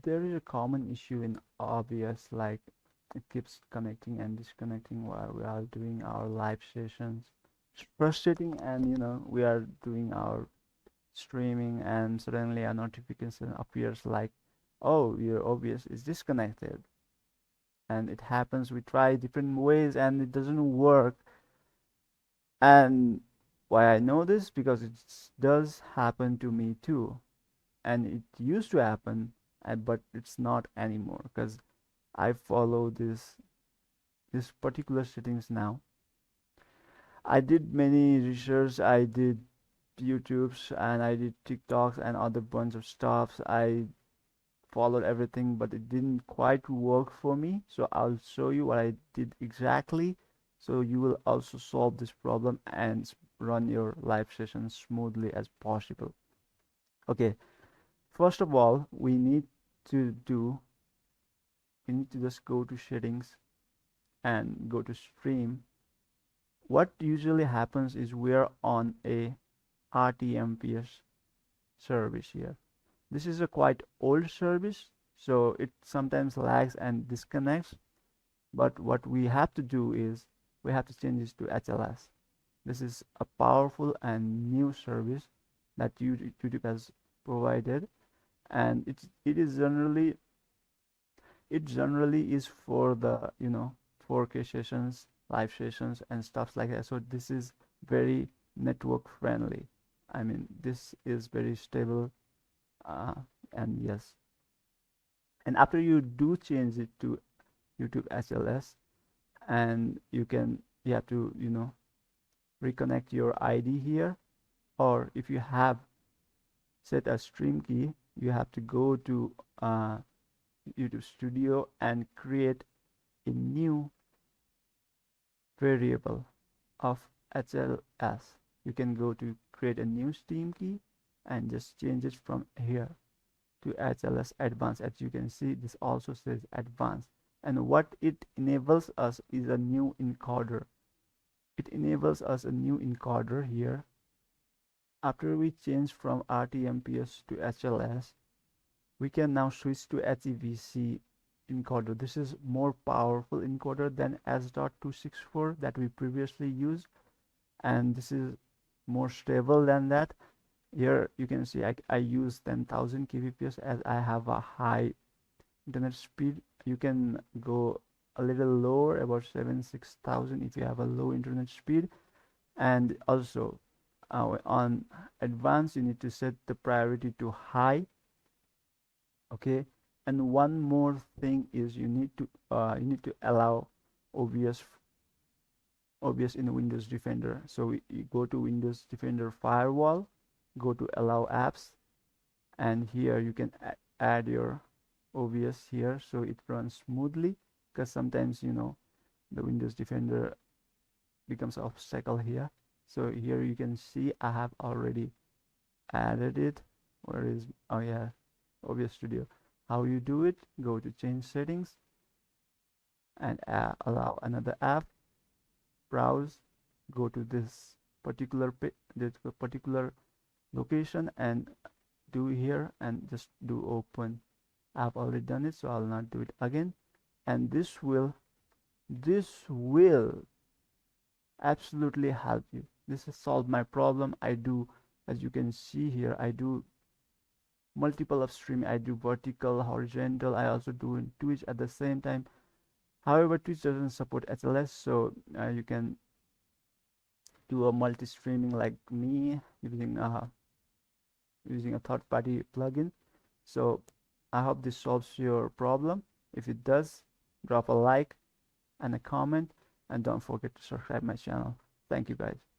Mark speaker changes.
Speaker 1: there is a common issue in OBS, like it keeps connecting and disconnecting while we are doing our live sessions. It's frustrating, and we are doing our streaming and suddenly a notification appears like, oh, your OBS is disconnected. And it happens, we try different ways and it doesn't work. And why I know this, because it does happen to me too, and it used to happen, but it's not anymore because I follow this particular settings now. I did many research, I did YouTubes and I did TikToks and other bunch of stuffs. I followed everything, but it didn't quite work for me. So I'll show you what I did exactly, so you will also solve this problem and run your live session smoothly as possible. Okay, first of all, to do we need to just go to settings and go to stream. What usually happens is we're on a RTMPS service here. This is a quite old service, so it sometimes lags and disconnects. But what we have to do is we have to change this to HLS. This is a powerful and new service that YouTube has provided, and it generally is for the 4K sessions, live sessions, and stuff like that. So this is very network friendly. I mean, this is very stable, uh, and yes. And after you do change it to YouTube HLS, and you have to reconnect your ID here, or if you have set a stream key, you have to go to YouTube Studio and create a new variable of HLS. You can go to create a new stream key and just change it from here to HLS Advanced. As you can see, this also says Advanced, and what it enables us is a new encoder. It enables us a new encoder here. After we change from RTMPS to HLS, we can now switch to HEVC encoder. This is more powerful encoder than S.264 that we previously used, and this is more stable than that. Here you can see I use 10,000 kbps as I have a high internet speed. You can go a little lower, about 6,000 if you have a low internet speed. And also on advanced, you need to set the priority to high. Okay, and one more thing is you need to allow OBS in Windows Defender. So you go to Windows Defender Firewall, go to allow apps, and here you can add your OBS here so it runs smoothly, because sometimes the Windows Defender becomes an obstacle here. So here you can see I have already added it. Where is, oh yeah, OBS Studio. How you do it? Go to change settings and allow another app, browse, go to this particular location and do here and just do open. I've already done it, so I'll not do it again. And this will absolutely help you. This has solved my problem. I do, as you can see here, I do multiple of streaming. I do vertical, horizontal. I also do in Twitch at the same time. However, Twitch doesn't support HLS, so you can do a multi-streaming like me using a third-party plugin. So I hope this solves your problem. If it does, drop a like and a comment, and don't forget to subscribe my channel. Thank you guys.